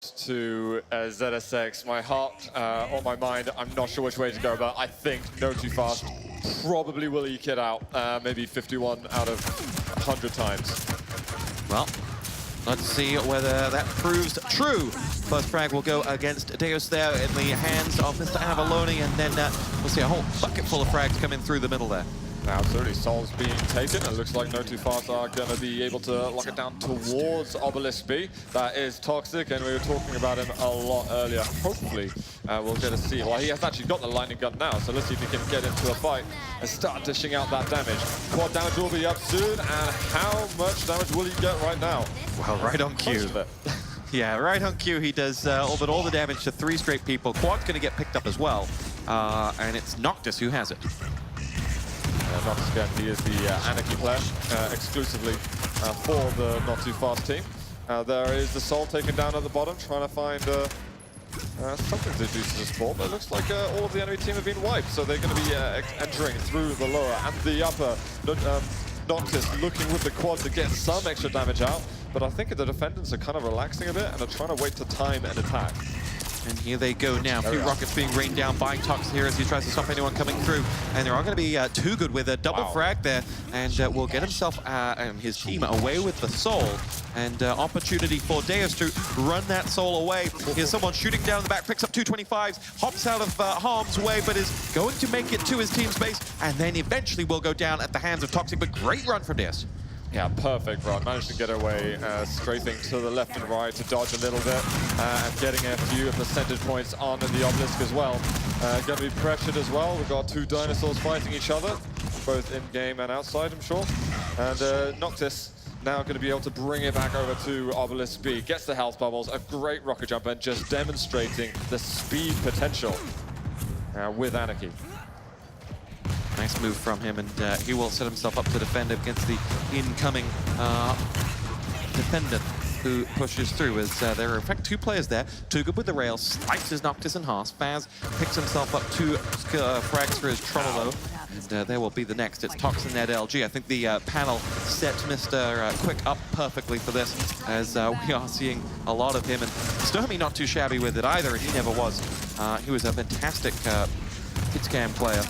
to ZSX. My heart or my mind, I'm not sure which way to go, but I think NOTOFAST probably will eke it out, maybe 51 out of 100 times. Well, let's see whether that proves true. First frag will go against Deus there in the hands of Mr. Avalone, and then we'll see a whole bucket full of frags coming through the middle there. Absolutely, Sol's being taken. It looks like NOTOFAST are going to be able to lock it down towards Obelisk B. That is toxic, and we were talking about him a lot earlier. Hopefully, we'll get to see. Well, he has actually got the lightning gun now, so let's see if he can get into a fight and start dishing out that damage. Quad damage will be up soon, and how much damage will he get right now? Well, right on cue. Yeah, right on cue. He does all the damage to 3 straight people. Quad's going to get picked up as well, and it's Noctis who has it. Noctis again, he is the Anarchy player, exclusively for the NOTOFAST team. There is the Sol taken down at the bottom, trying to find something to do to the support, but it looks like all of the enemy team have been wiped, so they're going to be entering through the lower and the upper. Noctis looking with the quad to get some extra damage out, but I think the defendants are kind of relaxing a bit and are trying to wait to time and attack. And here they go now. A few rockets being rained down by Tox here as he tries to stop anyone coming through. And there are going to be too good with a double frag there. And will get himself and his team away with the Soul. And opportunity for Deus to run that Soul away. Here's someone shooting down the back, picks up 225s, hops out of harm's way, but is going to make it to his team's base. And then eventually will go down at the hands of Toxic. But great run from Deus. Yeah, perfect run. Managed to get away, strafing to the left and right to dodge a little bit, and getting a few percentage points on in the Obelisk as well. Going to be pressured as well. We've got 2 dinosaurs fighting each other, both in-game and outside, I'm sure. And Noctis now going to be able to bring it back over to Obelisk B. Gets the health bubbles, a great rocket jump, and just demonstrating the speed potential with Anarchy. Nice move from him, and he will set himself up to defend against the incoming defendant who pushes through, as there are in fact 2 players there. Too good with the rails, slices Noctis in half. Fazz picks himself up 2 frags for his Trololo, and there will be the next. It's Tox and Ned LG. I think the panel set Mr. Quick up perfectly for this, as we are seeing a lot of him, and stermy not too shabby with it either, and he never was. He was a fantastic hit scam player.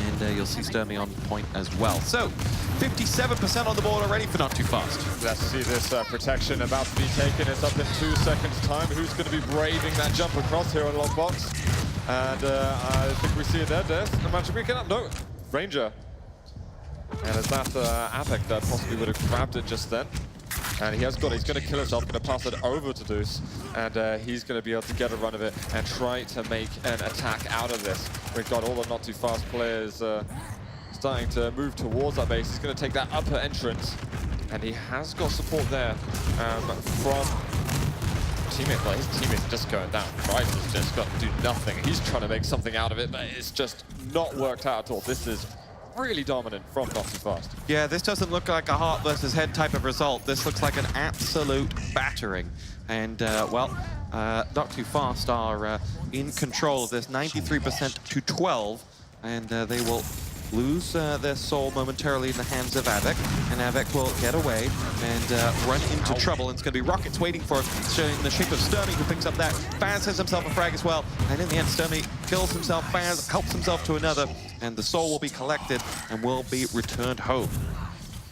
And you'll see stermy on point as well. So, 57% on the board already for NOTOFAST. Let's see this protection about to be taken. It's up in 2 seconds' time. Who's going to be braving that jump across here on Lockbox? And I think we see it there, Des. Imagine we can... No, Ranger. And is that Apex that possibly would have grabbed it just then? And he has got it. He's going to kill himself, going to pass it over to Deuce. And he's going to be able to get a run of it and try to make an attack out of this. We've got all the NOTOFAST players starting to move towards that base. He's going to take that upper entrance. And he has got support there from teammate. Well, his teammates are just going down. Krysa's just got to do nothing. He's trying to make something out of it, but it's just not worked out at all. This is really dominant from NOTOFAST. Yeah, this doesn't look like a heart versus head type of result. This looks like an absolute battering. And, well, NOTOFAST are in control of this, 93% to 12. And they will lose their soul momentarily in the hands of Avec. And Avec will get away and run into trouble. And it's going to be rockets waiting for him, in the shape of stermy, who picks up that. Fazz has himself a frag as well. And in the end, stermy kills himself. Fazz helps himself to another. And the soul will be collected and will be returned home.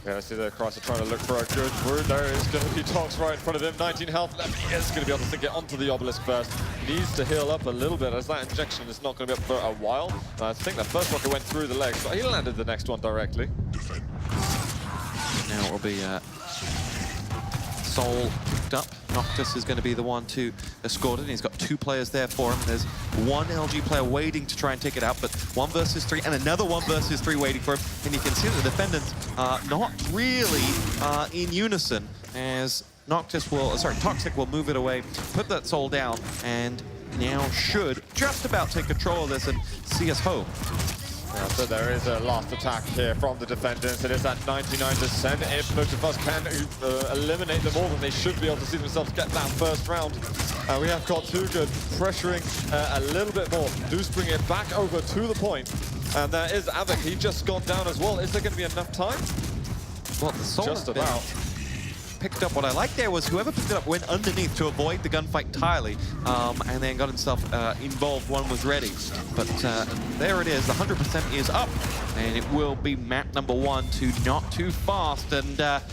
Yeah, I see the Krysa trying to look for a good route. There is going to be Tox right in front of him. 19 health left. He is going to be able to get onto the Obelisk first. Needs to heal up a little bit, as that injection is not going to be up for a while. I think that first rocket went through the legs, but he landed the next one directly. Now it will be Soul picked up. Noctis is going to be the one to escort it. He's got 2 players there for him. There's 1 LG player waiting to try and take it out, but 1 versus 3 and another 1 versus 3 waiting for him. And you can see the defendants not really in unison, as Noctis will, Toxic will move it away, put that Soul down, and now should just about take control of this and see us home. Yeah, so there is a last attack here from the defendants. It is at 99%. If NOTOFAST can eliminate them all, then they should be able to see themselves get that first round. We have got Too Good pressuring a little bit more. Deuce bring it back over to the point. And there is Avec. He just got down as well. Is there going to be enough time? Well, the Soul just about. picked up. What I like there was whoever picked it up went underneath to avoid the gunfight entirely, and then got himself involved. One was ready. But there it is. The 100% is up, and it will be map number 1 to NOTOFAST. And,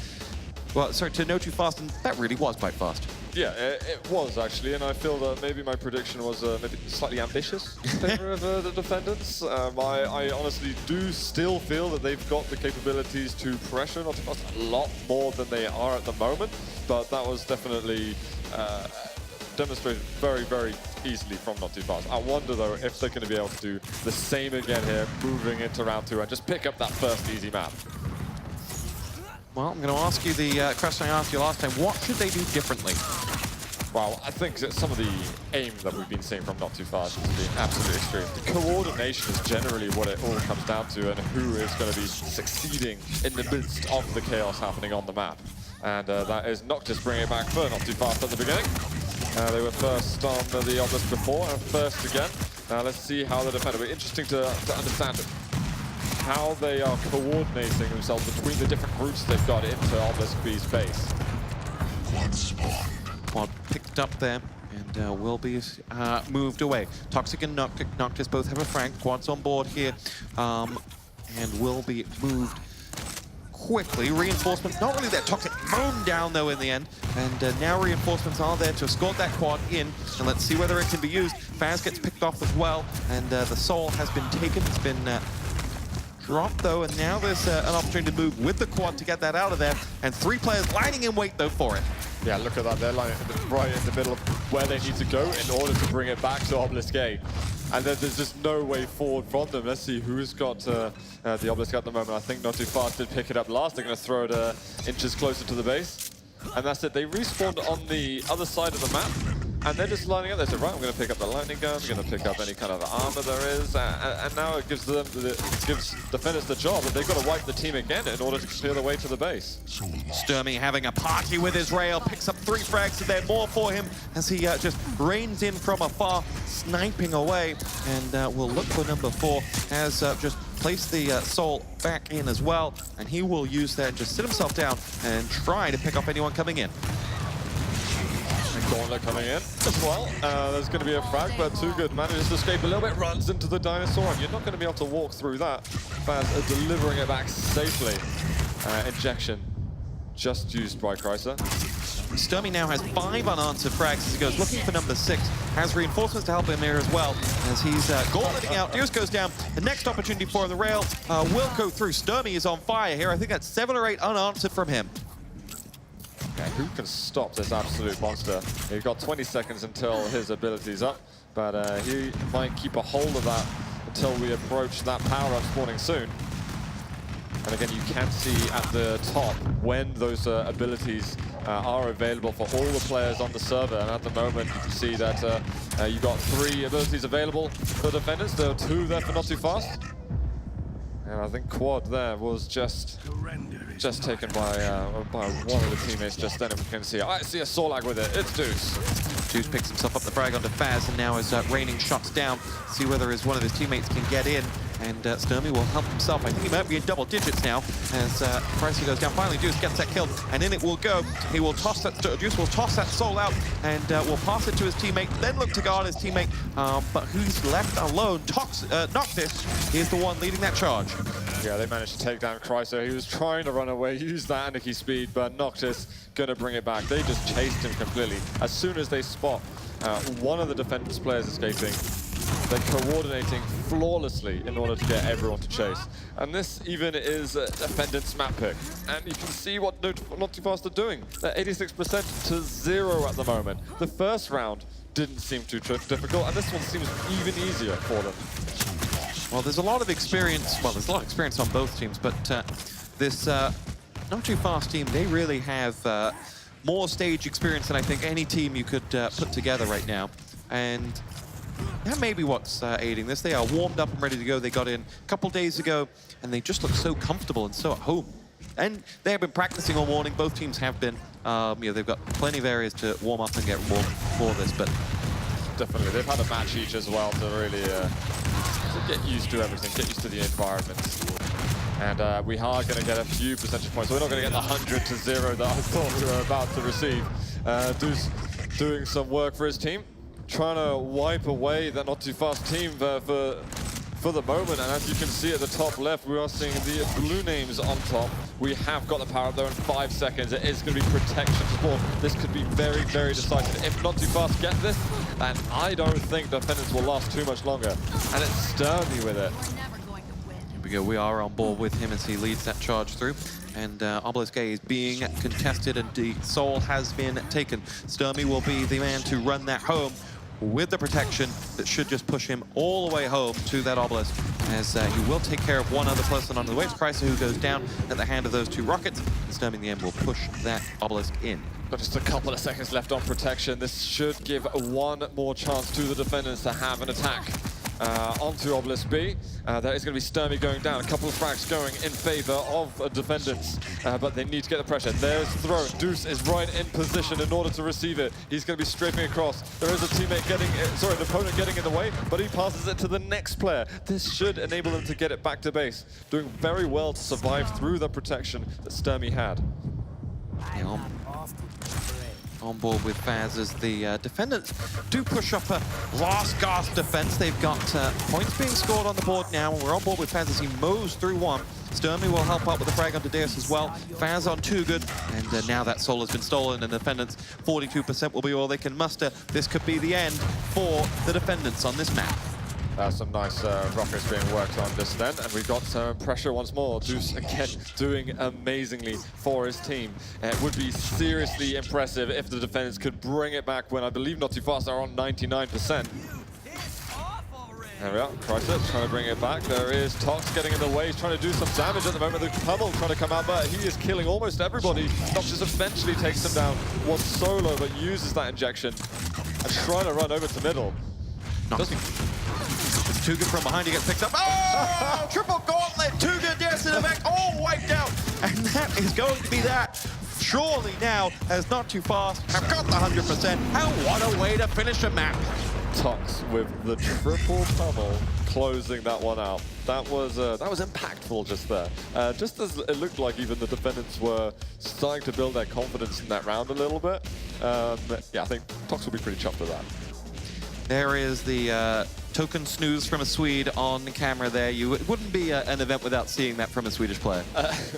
well, sorry, to NOTOFAST, and that really was quite fast. Yeah, it was actually, and I feel that maybe my prediction was maybe slightly ambitious in favor of the Defendants. I honestly do still feel that they've got the capabilities to pressure NOTOFAST a lot more than they are at the moment, but that was definitely demonstrated very, very easily from NOTOFAST. I wonder, though, if they're going to be able to do the same again here, moving into round 2 and just pick up that first easy map. Well, I'm going to ask you the question I asked you last time. What should they do differently? Well, I think that some of the aim that we've been seeing from NOTOFAST has been absolutely extreme. The coordination is generally what it all comes down to, and who is going to be succeeding in the midst of the chaos happening on the map. And that is Noctis bringing it back for NOTOFAST at the beginning. They were first on the obelisk before, and first again. Now let's see how the defender. It'll be interesting to understand how they are coordinating themselves between the different routes they've got into Obelisk B's base. Quad picked up there and will be moved away. Toxic and Noctis both have a frag. Quad's on board here and will be moved quickly. Reinforcements, not really that Toxic mown down though in the end, and now reinforcements are there to escort that quad in, and let's see whether it can be used. Fazz gets picked off as well, and the soul has been taken. It's been dropped though, and now there's an opportunity to move with the quad to get that out of there, and 3 players lining in wait though for it. Yeah, look at that. They're lining right in the middle of where they need to go in order to bring it back to Obelisk A. And there's just no way forward from them. Let's see who's got the Obelisk at the moment. I think NOTOFAST did pick it up last. They're going to throw it inches closer to the base. And that's it. They respawned on the other side of the map. And they're just lining up. They said, right, I'm going to pick up the lightning gun. I'm going to pick up any kind of armor there is. And now it gives them, gives Defenders the job. But they've got to wipe the team again in order to clear the way to the base. Stermy having a party with his rail, picks up 3 frags, and then more for him as he just rains in from afar, sniping away. And we'll look for number 4 as just placed the soul back in as well. And he will use that and just sit himself down and try to pick up anyone coming in. Gauntlet coming in as well. There's going to be a frag, but Too Good manages to escape a little bit, runs into the dinosaur, and you're not going to be able to walk through that. Fazz delivering it back safely. Injection just used by Krysa. Stermy now has 5 unanswered frags as he goes looking for number 6. Has reinforcements to help him here as well as he's gauntleting out. Deuce goes down. The next opportunity for the rail will go through. Stermy is on fire here. I think that's 7 or 8 unanswered from him. Yeah, who can stop this absolute monster? He's got 20 seconds until his ability's up, but he might keep a hold of that until we approach that power-up spawning soon. And again, you can see at the top when those abilities are available for all the players on the server. And at the moment, you can see that you've got 3 abilities available for Defenders. There are 2 there for NOTOFAST. And I think Quad there was just taken by one of the teammates just then. If we can see, I see a Sorlag with it. It's Deuce. Deuce picks himself up the frag onto Fazz and now is raining shots down. See whether one of his teammates can get in. And Stermy will help himself. I think he might be in double digits now as Krysa goes down. Finally, Deuce gets that kill, and in it will go. He will toss that. Deuce will toss that soul out and will pass it to his teammate. Then look to guard his teammate. But who's left alone? Noctis is the one leading that charge. Yeah, they managed to take down Krysa. He was trying to run away, use that Anarchy speed, but Noctis gonna bring it back. They just chased him completely. As soon as they spot one of the Defenders players escaping, they're coordinating flawlessly in order to get everyone to chase. And this even is a Defendants map pick. And you can see what NOTOFAST are doing. They're 86% to 0 at the moment. The first round didn't seem too difficult, and this one seems even easier for them. Well, there's a lot of experience. Well, there's a lot of experience on both teams, but this NOTOFAST team, they really have more stage experience than I think any team you could put together right now. And that may be what's aiding this. They are warmed up and ready to go. They got in a couple days ago, and they just look so comfortable and so at home. And they have been practicing all morning. Both teams have been. They've got plenty of areas to warm up and get warm for this, but definitely, they've had a match each as well to really get used to everything, get used to the environment. And we are going to get a few percentage points. We're not going to get the 100 to 0 that I thought we were about to receive. Deuce doing some work for his team, trying to wipe away that NOTOFAST team for the moment. And as you can see at the top left, we are seeing the blue names on top. We have got the power up there in 5 seconds. It is going to be protection support. This could be very, very decisive. If NOTOFAST get this, then I don't think Defendants will last too much longer. And it's stermy with it. Here we go. We are on board with him as he leads that charge through. And Obelisk A is being contested, and the Soul has been taken. Stermy will be the man to run that home with the protection that should just push him all the way home to that Obelisk, as he will take care of one other person on the way. It's Krysa who goes down at the hand of those 2 rockets, and Stermy in the end will push that Obelisk in. Got just a couple of seconds left on protection. This should give one more chance to the Defendants to have an attack onto Obelisk B. There is going to be Stermy going down. A couple of frags going in favor of Defendants, but they need to get the pressure. There's thrown. Deuce is right in position in order to receive it. He's going to be strafing across. There is a teammate getting, an opponent getting in the way, but he passes it to the next player. This should enable them to get it back to base. Doing very well to survive through the protection that Stermy had. Yeah, on board with fazz as the Defendants do push up a last gasp defense. They've got points being scored on the board now, and we're on board with fazz as he mows through one. Stermy will help out with the frag onto Deus as well. Fazz on 2 good, and now that Soul has been stolen, and Defendants 42% will be all they can muster. This could be the end for the Defendants on this map. Some nice rockets being worked on this then, and we've got pressure once more. Deuce again doing amazingly for his team. It would be seriously impressive if the Defendants could bring it back when I believe NOTOFAST are on 99%. There we are, Krysa trying to bring it back. There is Tox getting in the way. He's trying to do some damage at the moment. The pummel trying to come out, but he is killing almost everybody. Noctis eventually takes him down. Was solo, but uses that injection and trying to run over to middle. It's too good from behind, he gets picked up. Oh! Triple gauntlet, too good, yes, in effect, all wiped out. And that is going to be that. Surely now, as NOTOFAST have got the 100%, and what a way to finish a map. Tox with the triple pummel, closing that one out. That was impactful just there. Just as it looked like even the Defendants were starting to build their confidence in that round a little bit. Yeah, I think Tox will be pretty chuffed with that. There is the token snooze from a Swede on camera there. It wouldn't be an event without seeing that from a Swedish player.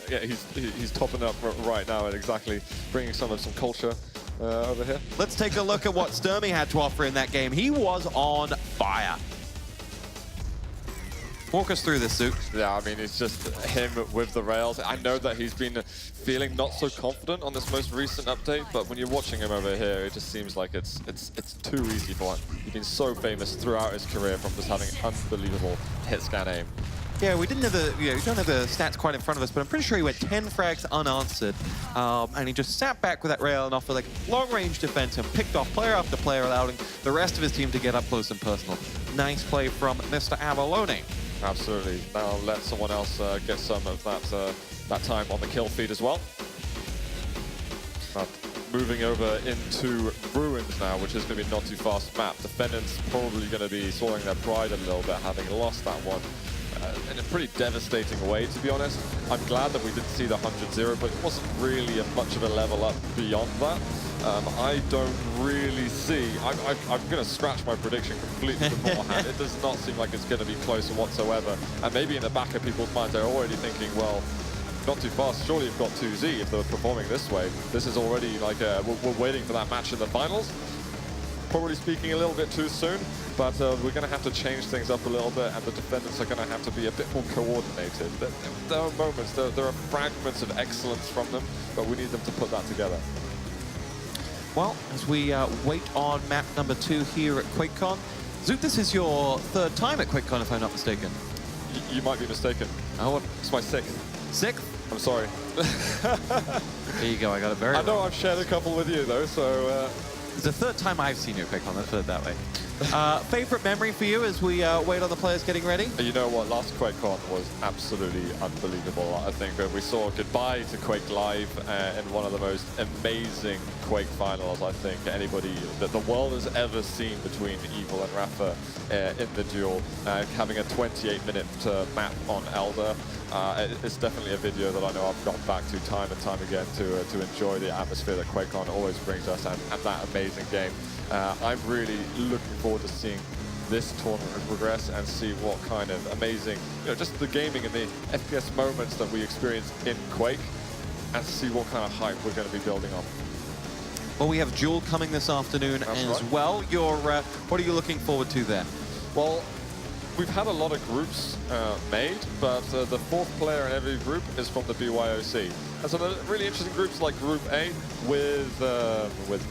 Yeah, he's topping up right now and exactly bringing some culture over here. Let's take a look at what Stermy had to offer in that game. He was on fire. Walk us through this, Zook. Yeah, I mean, it's just him with the rails. I know that he's been feeling not so confident on this most recent update, but when you're watching him over here, it just seems like it's too easy for him. He's been so famous throughout his career from just having unbelievable hit scan aim. Yeah, we didn't have the, we don't have the stats quite in front of us, but I'm pretty sure he went 10 frags unanswered, and he just sat back with that rail and offered like long-range defense and picked off player after player, allowing the rest of his team to get up close and personal. Nice play from Mr. Avalone. Absolutely. Now let someone else get some of that time on the kill feed as well. Moving over into Ruins now, which is going to be not too fast map. Defendants probably going to be swallowing their pride a little bit, having lost that one in a pretty devastating way, to be honest. I'm glad that we didn't see the 100-0, but it wasn't really much of a level up beyond that. I don't really see... I'm going to scratch my prediction completely beforehand. It does not seem like it's going to be close whatsoever. And maybe in the back of people's minds, they're already thinking, well, not too fast. Surely you've got 2Z if they're performing this way. This is already like we're waiting for that match in the finals. Probably speaking a little bit too soon, but we're going to have to change things up a little bit, and the Defendants are going to have to be a bit more coordinated. There are moments, there are fragments of excellence from them, but we need them to put that together. Well, as we wait on map number 2 here at QuakeCon, Zook, this is your 3rd time at QuakeCon, if I'm not mistaken. You might be mistaken. Oh, it's my 6th. 6th? I'm sorry. There you go, I got it very I know I've shared a couple with you, though, so... It's the 3rd time I've seen you at QuakeCon, let's put it that way. Favorite memory for you as we wait on the players getting ready? You know what, last QuakeCon was absolutely unbelievable. I think we saw goodbye to Quake Live in one of the most amazing Quake finals I think anybody that the world has ever seen between Evil and Rafa in the duel. Having a 28-minute map on Elder, it's definitely a video that I know I've gone back to time and time again to enjoy the atmosphere that QuakeCon always brings us, and that amazing game. I'm really looking forward to seeing this tournament progress and see what kind of amazing, just the gaming and the FPS moments that we experienced in Quake, and see what kind of hype we're going to be building on. Well, we have Duel coming this afternoon as well. What are you looking forward to there? Well, we've had a lot of groups made, but the fourth player in every group is from the BYOC. And so really interesting groups like Group A with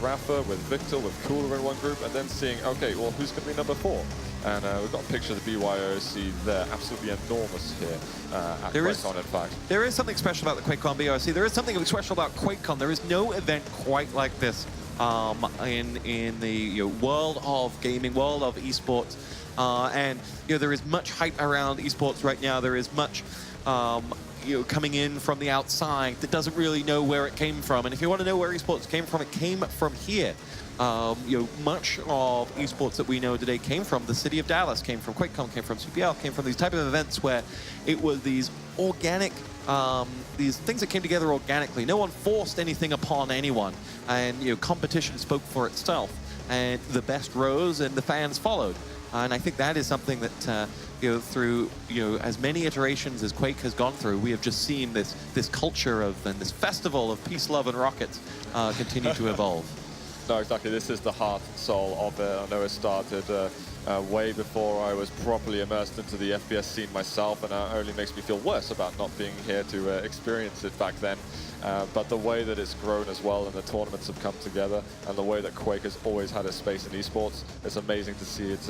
Rafa, with Victor, with Cooler in one group, and then seeing, okay, well, who's going to be number 4? And we've got a picture of the BYOC there, absolutely enormous here at QuakeCon, in fact. There is something special about the QuakeCon BYOC. There is something special about QuakeCon. There is no event quite like this in the world of gaming, world of esports. And there is much hype around esports right now. There is much coming in from the outside that doesn't really know where it came from. And if you want to know where esports came from here. Much of esports that we know today came from the city of Dallas, came from QuakeCon, came from CPL, came from these type of events where it was these organic, these things that came together organically. No one forced anything upon anyone, and competition spoke for itself, and the best rose and the fans followed. And I think that is something that through as many iterations as Quake has gone through, we have just seen this culture of and this festival of peace, love, and rockets continue to evolve. No, exactly. This is the heart and soul of it. I know it started way before I was properly immersed into the FPS scene myself, and it only makes me feel worse about not being here to experience it back then. But the way that it's grown as well, and the tournaments have come together, and the way that Quake has always had a space in esports, it's amazing to see it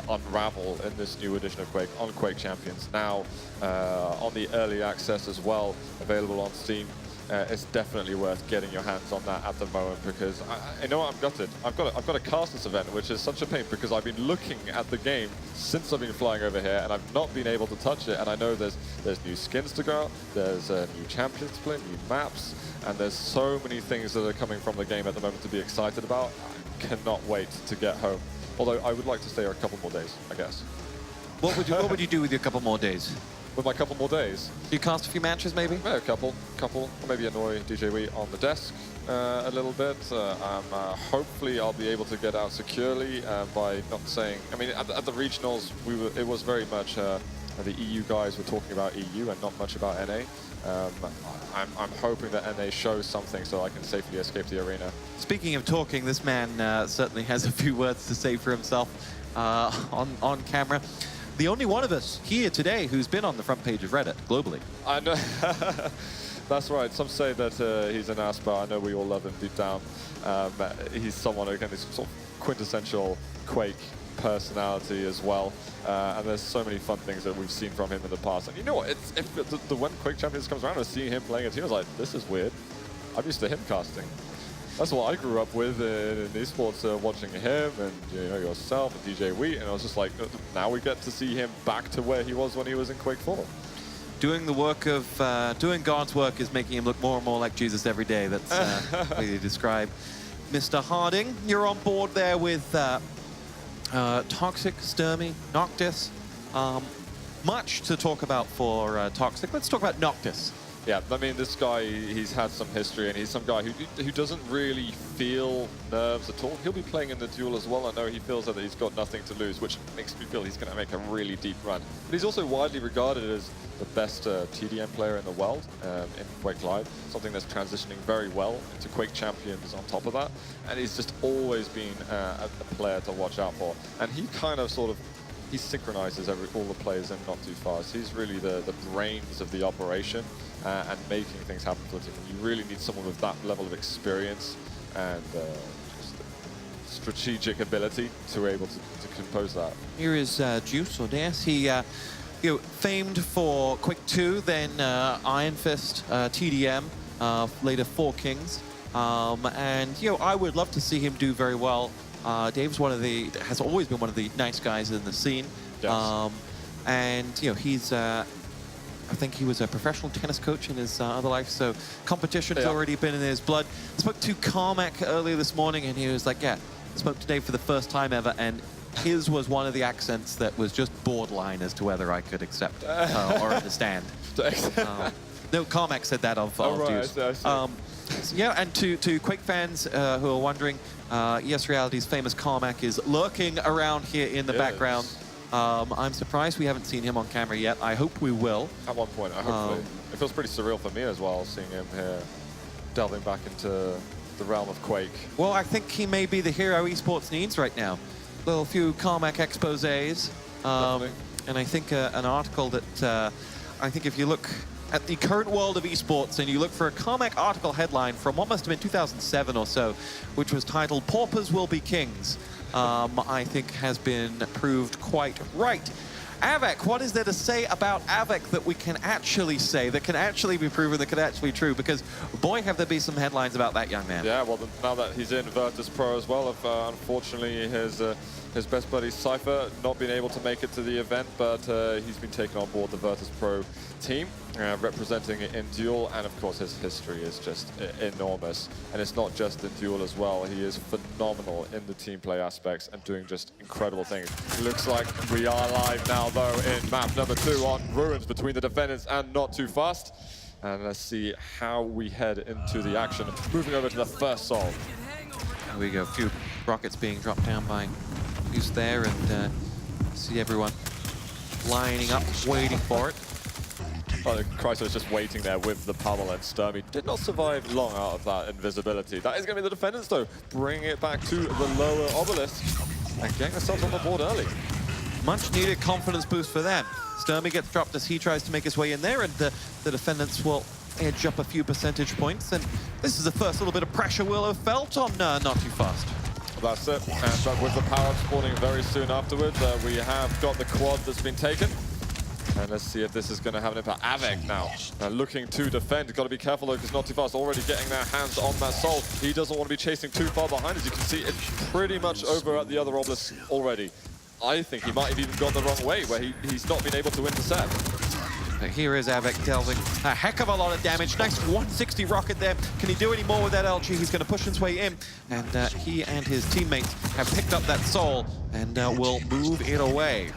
unravel in this new edition of Quake on Quake Champions. Now on the early access as well, available on Steam. It's definitely worth getting your hands on that at the moment, because I know I'm gutted. I've got to cast this event, which is such a pain because I've been looking at the game since I've been flying over here, and I've not been able to touch it. And I know there's new skins to go out, there's new champions to play, new maps, and there's so many things that are coming from the game at the moment to be excited about. I cannot wait to get home. Although I would like to stay here a couple more days, I guess. What would you do with your couple more days? With my couple more days. You cast a few matches, maybe? Yeah, a couple. Or maybe annoy DJW on the desk a little bit. Hopefully I'll be able to get out securely by not saying... I mean, at the regionals, it was very much the EU guys were talking about EU and not much about NA. I'm hoping that NA shows something so I can safely escape the arena. Speaking of talking, this man certainly has a few words to say for himself on camera. The only one of us here today who's been on the front page of Reddit globally. I know. That's right. Some say that he's an ass, but I know we all love him deep down. He's someone, again, this sort of quintessential Quake personality as well. And there's so many fun things that we've seen from him in the past. And you know what? When Quake Champions comes around, I was seeing him playing a team. I was like, this is weird. I'm used to him casting. That's what I grew up with in esports, watching him and yourself and DJ Wheat, and I was just like, now we get to see him back to where he was when he was in Quake 4. Doing the work of, doing God's work is making him look more and more like Jesus every day. That's how you describe Mr. Harding. You're on board there with toxjq, stermy, noctis. Much to talk about for toxjq. Let's talk about noctis. Yeah, I mean, this guy, he's had some history, and he's some guy who doesn't really feel nerves at all. He'll be playing in the duel as well. I know he feels that he's got nothing to lose, which makes me feel he's going to make a really deep run. But he's also widely regarded as the best TDM player in the world in Quake Live, something that's transitioning very well into Quake Champions on top of that. And he's just always been a player to watch out for. And he kind of he synchronizes all the players in NOTOFAST. He's really the brains of the operation. And making things happen for the team. You really need someone with that level of experience and just strategic ability to be able to compose that. Here is Juice or Deus. He famed for Quake 2, then Iron Fist, TDM, later 4 Kings. And I would love to see him do very well. Dave's has always been one of the nice guys in the scene. Yes. And he's I think he was a professional tennis coach in his other life, so competition's already been in his blood. I spoke to Carmack earlier this morning, and he was like, yeah, I spoke to Dave for the first time ever, and his was one of the accents that was just borderline as to whether I could accept or understand. No, Carmack said that of Deuce. I see. Yeah, and to Quake fans who are wondering, Yes Reality's famous Carmack is lurking around here in the background. I'm surprised we haven't seen him on camera yet. I hope we will. At one point, hopefully. It feels pretty surreal for me as well, seeing him here delving back into the realm of Quake. Well, I think he may be the hero eSports needs right now. Little few Carmack exposés. And I think an article that, I think if you look at the current world of eSports and you look for a Carmack article headline from what must have been 2007 or so, which was titled "Paupers Will Be Kings," I think has been proved quite right. Avek, what is there to say about Avek that we can actually say, that can actually be proven, that can actually be true? Because, boy, have there been some headlines about that young man. Yeah, well, now that he's in Virtus Pro as well, unfortunately his best buddy Cypher not been able to make it to the event, but he's been taken on board the Virtus Pro team, representing it in Duel, and of course his history is just enormous. And it's not just in Duel as well, he is phenomenal in the team play aspects and doing just incredible things. Looks like we are live now though in map number 2 on Ruins between the Defendants and NOTOFAST. And let's see how we head into the action. Moving over to the first Sol. There we go, a few rockets being dropped down by who's there, and see everyone lining up, waiting for it. Oh, Krysa was just waiting there with the pummel, and stermy did not survive long out of that invisibility. That is going to be the Defendants, though, bringing it back to the lower obelisk and getting themselves on the board early. Much needed confidence boost for them. stermy gets dropped as he tries to make his way in there, and the Defendants will edge up a few percentage points, and this is the first little bit of pressure we'll have felt on NOTOFAST. That's it, and with the power-up spawning very soon afterwards, we have got the quad that's been taken. And let's see if this is going to have an impact. Avek now looking to defend. Got to be careful though, because NOTOFAST already getting their hands on that Sol. He doesn't want to be chasing too far behind. As you can see, it's pretty much over at the other obelisk already. I think he might have even gone the wrong way, where he's not been able to intercept. But here is Avek delving a heck of a lot of damage. Nice 160 rocket there. Can he do any more with that LG? He's going to push his way in. And he and his teammates have picked up that Sol and will move it away.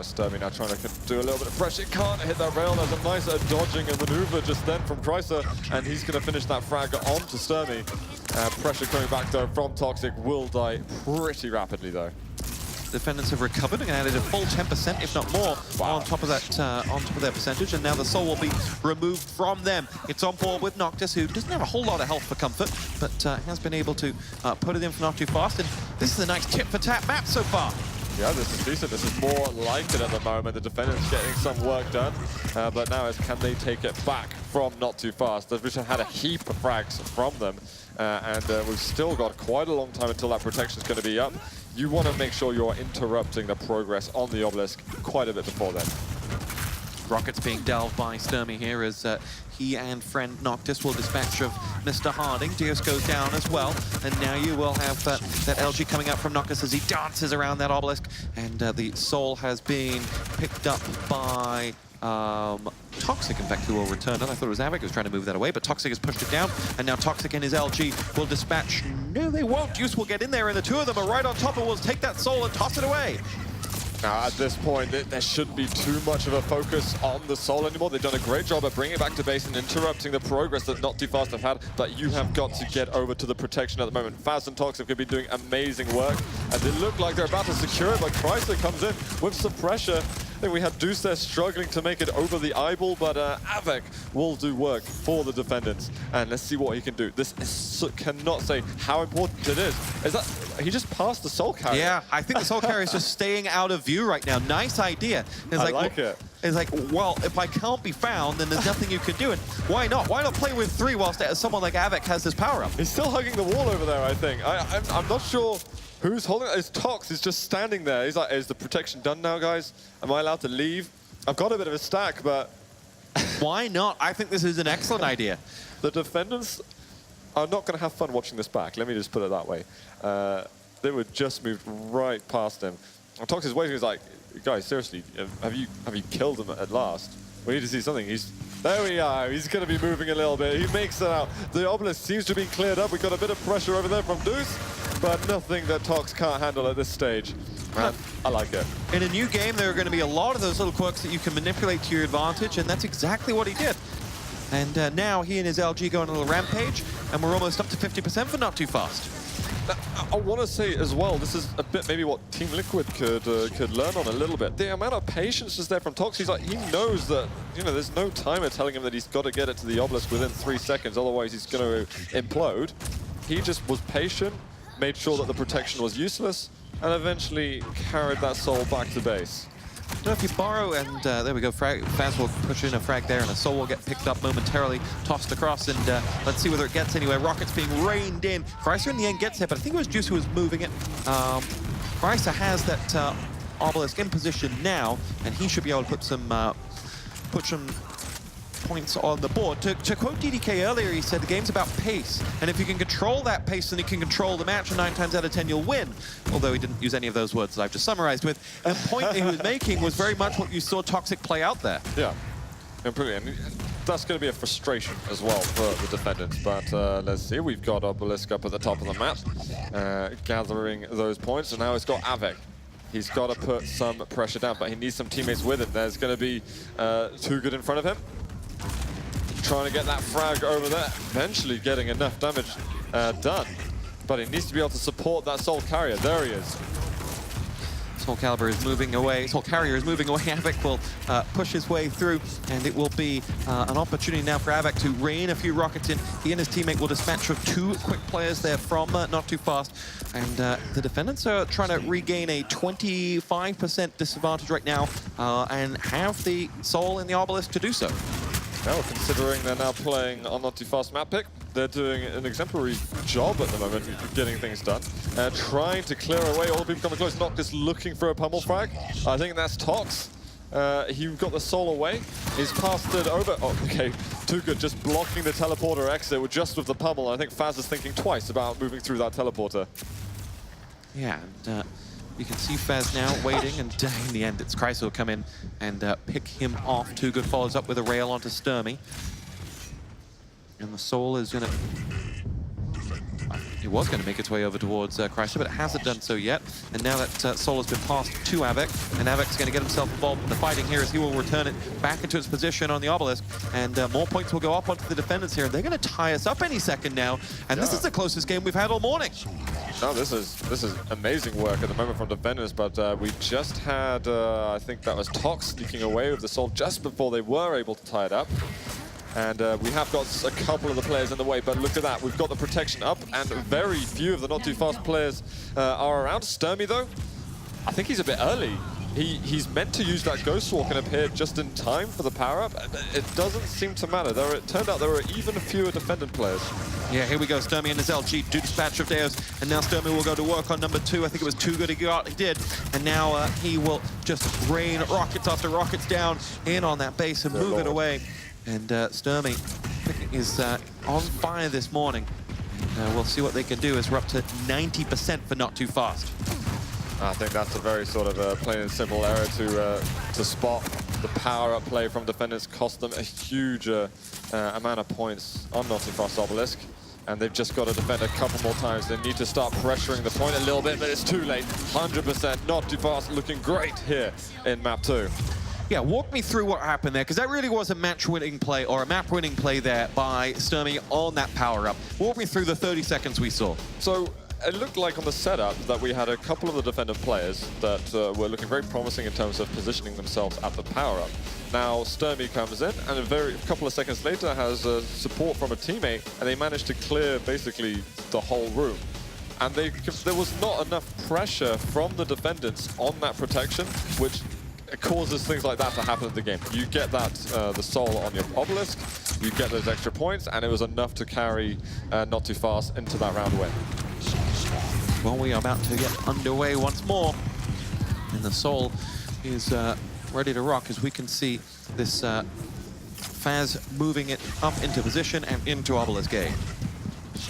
stermy now trying to do a little bit of pressure. Can't hit that rail. There's a nice dodging and maneuver just then from Krysa, and he's going to finish that frag onto stermy. Pressure coming back though from toxjq, will die pretty rapidly though. Defendants have recovered and added a full 10%, if not more, on top of that, on top of their percentage, and now the Sol will be removed from them. It's on board with Noctis, who doesn't have a whole lot of health for comfort, but has been able to put it in for NOTOFAST, and this is a nice tit-for-tat map so far. Yeah, this is decent. This is more like it at the moment. The Defendants getting some work done, but now it's can they take it back from NOTOFAST? The Vision had a heap of frags from them, and we've still got quite a long time until that protection is going to be up. You want to make sure you're interrupting the progress on the obelisk quite a bit before then. Rockets being delved by stermy here as he and friend Noctis will dispatch of Mr. Harding. Dios goes down as well, and now you will have that LG coming up from Noctis as he dances around that obelisk, and the Sol has been picked up by toxjq, in fact, who will return it. I thought it was Avek who was trying to move that away, but toxjq has pushed it down, and now toxjq and his LG will dispatch. No, they won't. Deuce will get in there, and the two of them are right on top, and will take that Sol and toss it away. Now, at this point, there shouldn't be too much of a focus on the Sol anymore. They've done a great job at bringing it back to base and interrupting the progress that NOTOFAST have had, but you have got to get over to the protection at the moment. Fazz and toxjq have been doing amazing work, and they look like they're about to secure it, but Krysa comes in with some pressure. I think we had Deuce there struggling to make it over the eyeball, but Avek will do work for the Defendants, and let's see what he can do. This is, cannot say how important it is. Is that he just passed the Sol carrier? Yeah, I think the Sol carrier is just staying out of view right now. Nice idea. It's I like it. It's like, well, if I can't be found, then there's nothing you can do. And why not? Why not play with 3 whilst someone like Avek has this power up? He's still hugging the wall over there, I think. I'm not sure who's holding it. His Tox is just standing there. He's like, is the protection done now, guys? Am I allowed to leave? I've got a bit of a stack, but... Why not? I think this is an excellent idea. The Defendants are not going to have fun watching this back. Let me just put it that way. They were just moved right past him. And Tox is waiting. He's like, guys, seriously, have you killed him at last? We need to see something. There we are. He's going to be moving a little bit. He makes it out. The obelisk seems to be cleared up. We've got a bit of pressure over there from Deuce, but nothing that Tox can't handle at this stage. And I like it. In a new game, there are going to be a lot of those little quirks that you can manipulate to your advantage, and that's exactly what he did. And now he and his LG go on a little rampage, and we're almost up to 50% for Not Too Fast. I want to say as well, this is a bit maybe what Team Liquid could learn on a little bit. The amount of patience is there from Tox. He's like, he knows that, you know, there's no timer telling him that he's got to get it to the obelisk within 3 seconds, otherwise he's going to implode. He just was patient, made sure that the protection was useless, and eventually carried that soul back to base. Now if you borrow, and there we go, Fazz will push in a frag there, and a soul will get picked up momentarily, tossed across, and let's see whether it gets anywhere. Rockets being rained in. Krysa in the end gets it, but I think it was Juice who was moving it. Krysa has that obelisk in position now, and he should be able to put some points on the board. To quote DDK earlier, he said the game's about pace, and if you can control that pace, then you can control the match, and 9 times out of 10 you'll win. Although he didn't use any of those words that I've just summarized with. And the point that he was making was very much what you saw Toxic play out there. Yeah, completely. And that's going to be a frustration as well for the Defendants. But let's see, we've got Obelisk up at the top of the map, gathering those points, and now it's got Avec. He's got to put some pressure down, but he needs some teammates with him. There's going to be Too Good in front of him. Trying to get that frag over there, eventually getting enough damage done. But he needs to be able to support that Soul Carrier. There he is. Soul Calibur is moving away. Soul Carrier is moving away. Avec will push his way through, and it will be an opportunity now for Avec to rain a few rockets in. He and his teammate will dispatch of 2 quick players there from Not Too Fast. And the Defendants are trying to regain a 25% disadvantage right now and have the Soul in the Obelisk to do so. Well, considering they're now playing on Not Too Fast map pick, they're doing an exemplary job at the moment getting things done. Trying to clear away all the people coming close. Noctis looking for a pummel frag. I think that's Tox. He got the soul away. He's passed it over. Oh, okay. Too Good just blocking the teleporter exit just with the pummel. I think Fazz is thinking twice about moving through that teleporter. Yeah, and you can see Fazz now waiting, and in the end, it's Krysa who'll come in and pick him off. Too Good follows up with a rail onto stermy. And the soul is going to... It was going to make its way over towards Krysa, but it hasn't done so yet. And now that soul has been passed to Avec, and Avic's going to get himself involved in the fighting here as he will return it back into its position on the obelisk. And more points will go up onto the Defendants here. They're going to tie us up any second now. And this is the closest game we've had all morning. No, this is amazing work at the moment from Defenders, but we just had, I think that was Tox sneaking away with the soul just before they were able to tie it up. And we have got a couple of the players in the way, but look at that. We've got the protection up, and very few of the Not Too Fast players are around. Stermy, though, I think he's a bit early. He's meant to use that Ghost Walk and appear just in time for the power-up. It doesn't seem to matter. It turned out there were even fewer Defendant players. Yeah, here we go. Stermy and his LG do dispatch of Deos, and now Stermy will go to work on number 2. I think it was Too Good he did. And now he will just rain rockets after rockets down in on that base and move it away. And Stermy is on fire this morning. We'll see what they can do as we're up to 90% for Not Too Fast. I think that's a very sort of plain and simple error to spot. The power-up play from Defenders cost them a huge amount of points on Not Too Fast Obelisk. And they've just got to defend a couple more times. They need to start pressuring the point a little bit, but it's too late. 100% Not Too Fast looking great here in map 2. Yeah, walk me through what happened there, because that really was a match-winning play, or a map-winning play there by Stermy on that power-up. Walk me through the 30 seconds we saw. So it looked like on the setup that we had a couple of the Defendant players that were looking very promising in terms of positioning themselves at the power-up. Now Stermy comes in, and a couple of seconds later has support from a teammate, and they managed to clear basically the whole room. And there was not enough pressure from the Defendants on that protection, which it causes things like that to happen in the game. You get that, the soul on your obelisk, you get those extra points, and it was enough to carry Not Too Fast into that round win. Well, we are about to get underway once more, and the soul is ready to rock as we can see this Fazz moving it up into position and into obelisk A.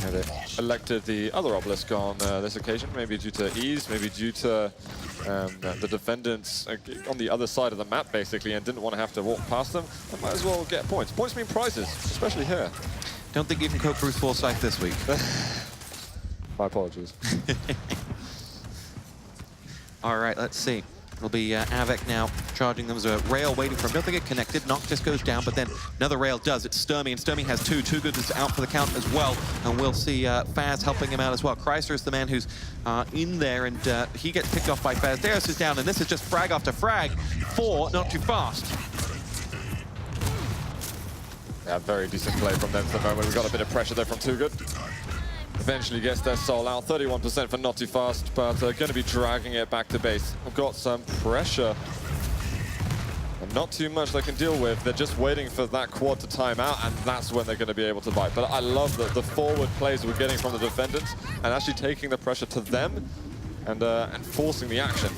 Yeah, they elected the other obelisk on this occasion, maybe due to ease, maybe due to The defendants on the other side of the map, basically, and didn't want to have to walk past them. I might as well get points. Points mean prizes, especially here. Don't think you can cope Bruce Forsyth this week. My apologies. All right, let's see. It'll be Avec now charging them. There's a rail waiting for him. Don't think it connected. Noctis goes down, but then another rail does. It's stermy, and stermy has two. Too Good is out for the count as well. And we'll see Fazz helping him out as well. Krysa is the man who's in there, and he gets picked off by Fazz. Darius is down, and this is just frag after frag for NOTOFAST. Yeah, very decent play from them for the moment. We've got a bit of pressure there from Too Good. Eventually gets their soul out, 31% for NOTOFAST, but going to be dragging it back to base. We've got some pressure, and not too much they can deal with. They're just waiting for that quad to time out, and that's when they're going to be able to bite. But I love the forward plays we're getting from the defendants, and actually taking the pressure to them, and forcing the action.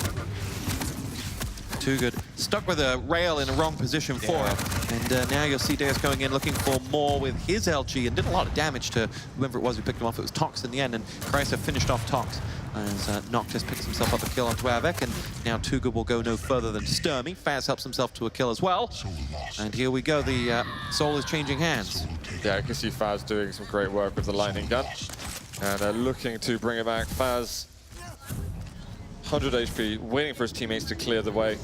Too Good. Stuck with a rail in a wrong position for him. And now you'll see Darius going in looking for more with his LG and did a lot of damage to whoever it was who picked him off. It was Tox in the end, and Krysa finished off Tox as Noctis picks himself up a kill onto Avec, and now Too Good will go no further than stermy. Fazz helps himself to a kill as well. And here we go, the soul is changing hands. Yeah, I can see Fazz doing some great work with the lightning gun. And looking to bring it back. Fazz, 100 HP, waiting for his teammates to clear the way.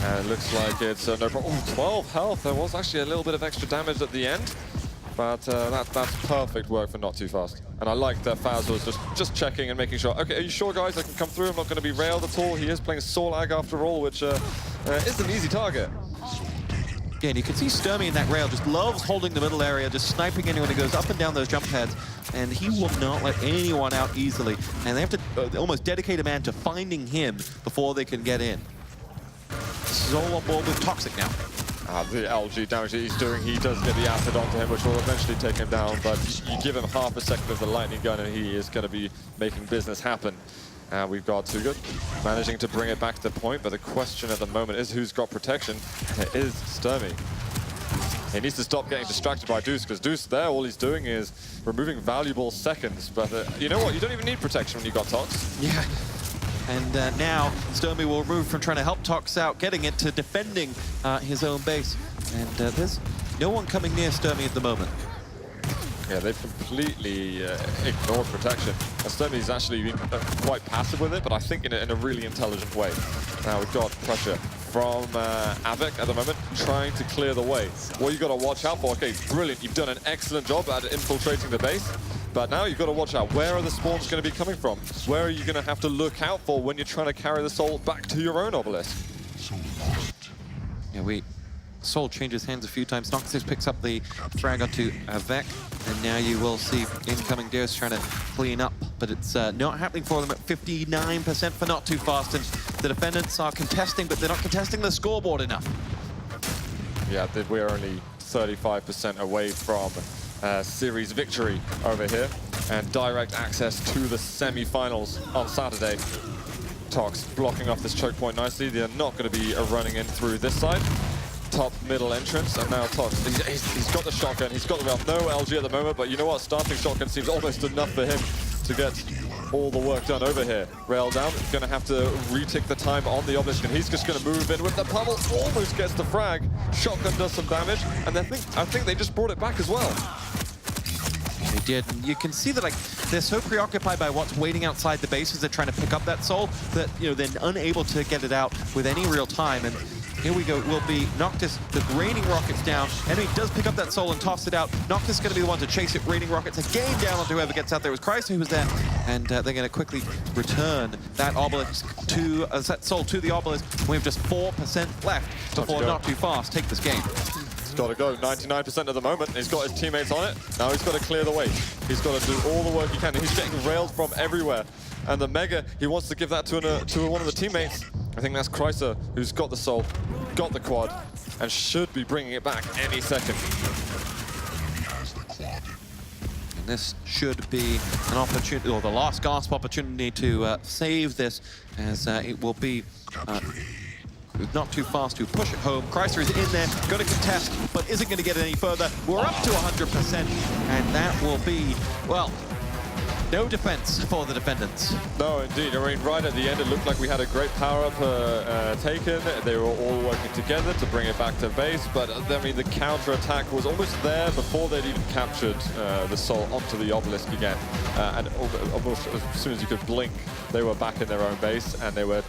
And it looks like it's no problem. Oh, 12 health. There was actually a little bit of extra damage at the end. But that's perfect work for NOTOFAST. And I like that Fazz was just checking and making sure, okay, are you sure, guys, I can come through? I'm not going to be railed at all. He is playing Solag after all, which is an easy target. Yeah, and you can see stermy in that rail just loves holding the middle area, just sniping anyone who goes up and down those jump pads, and he will not let anyone out easily. And they have to almost dedicate a man to finding him before they can get in. This is all on board with Toxic now. The LG damage that he's doing, he does get the acid onto him, which will eventually take him down, but you give him half a second of the lightning gun and he is going to be making business happen. We've got Too Good managing to bring it back to the point, but the question at the moment is who's got protection. It is stermy. He needs to stop getting distracted by Deuce, because Deuce there, all he's doing is removing valuable seconds. But you know what? You don't even need protection when you've got Tox. Yeah. And now stermy will move from trying to help Tox out, getting it to defending his own base. And there's no one coming near stermy at the moment. Yeah, they've completely ignored protection. And Stermy's actually been quite passive with it, but I think in a really intelligent way. Now we've got pressure from Avec at the moment, trying to clear the way. What you've got to watch out for, okay, brilliant, you've done an excellent job at infiltrating the base, but now you've got to watch out. Where are the spawns going to be coming from? Where are you going to have to look out for when you're trying to carry the soul back to your own obelisk? Yeah, Soul changes hands a few times. Noctis picks up the frag onto Avec, and now you will see incoming Darius trying to clean up, but it's not happening for them at 59% for NOTOFAST, and the defendants are contesting, but they're not contesting the scoreboard enough. Yeah, we're only 35% away from series victory over here, and direct access to the semi-finals on Saturday. Tox blocking off this choke point nicely. They're not going to be running in through this side. Top middle entrance, and now Tox, he's got the shotgun, he's got the rail. No LG at the moment, but you know what? Starting shotgun seems almost enough for him to get all the work done over here. Rail down, going to have to retick the time on the obelisk, and he's just going to move in with the pummel. Almost gets the frag. Shotgun does some damage, and I think they just brought it back as well. They did, and you can see that they're so preoccupied by what's waiting outside the base as they're trying to pick up that soul that they're unable to get it out with any real time. And here we go, will be Noctis, the raining rockets down. Enemy does pick up that soul and toss it out. Noctis is going to be the one to chase it. Raining rockets again down onto whoever gets out there. It was Krysa who was there, and they're going to quickly return that obelisk to that soul to the obelisk. We have just 4% left before NOTOFAST take this game. He's got to go, 99% at the moment. He's got his teammates on it. Now he's got to clear the way. He's got to do all the work he can. He's getting railed from everywhere. And the Mega, he wants to give that to one of the teammates. I think that's Krysa, who's got the soul, got the quad, and should be bringing it back any second. And this should be an opportunity, or the last gasp opportunity to save this, as it will be NOTOFAST to push it home. Krysa is in there, going to contest, but isn't going to get any further. We're up to 100%, and that will be, well, no defense for the Defendants. No, indeed. I mean, right at the end, it looked like we had a great power-up taken. They were all working together to bring it back to base, but I mean, the counter-attack was almost there before they'd even captured the Soul onto the obelisk again. And almost as soon as you could blink, they were back in their own base, and they were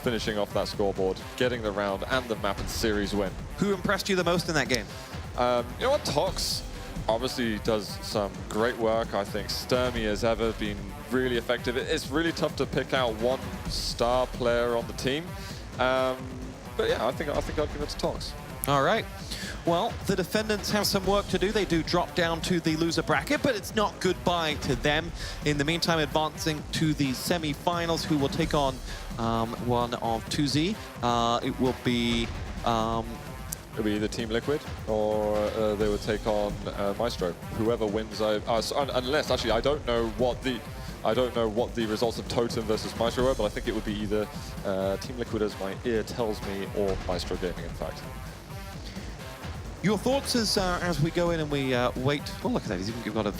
finishing off that scoreboard, getting the round and the map and series win. Who impressed you the most in that game? You know what, Tox obviously does some great work. I think stermy has ever been really effective. It's really tough to pick out one star player on the team. But yeah, I think I'd give it to Tox. All right. Well, the Defendants have some work to do. They do drop down to the loser bracket, but it's not goodbye to them. In the meantime, advancing to the semi-finals, who will take on one of 2Z. It will be... It'll be either Team Liquid or they would take on Maestro. Whoever wins, unless actually I don't know what the results of Totem versus Maestro were, but I think it would be either Team Liquid, as my ear tells me, or Maestro Gaming, in fact. Your thoughts as we go in and we wait. Oh, look at that! He's even got a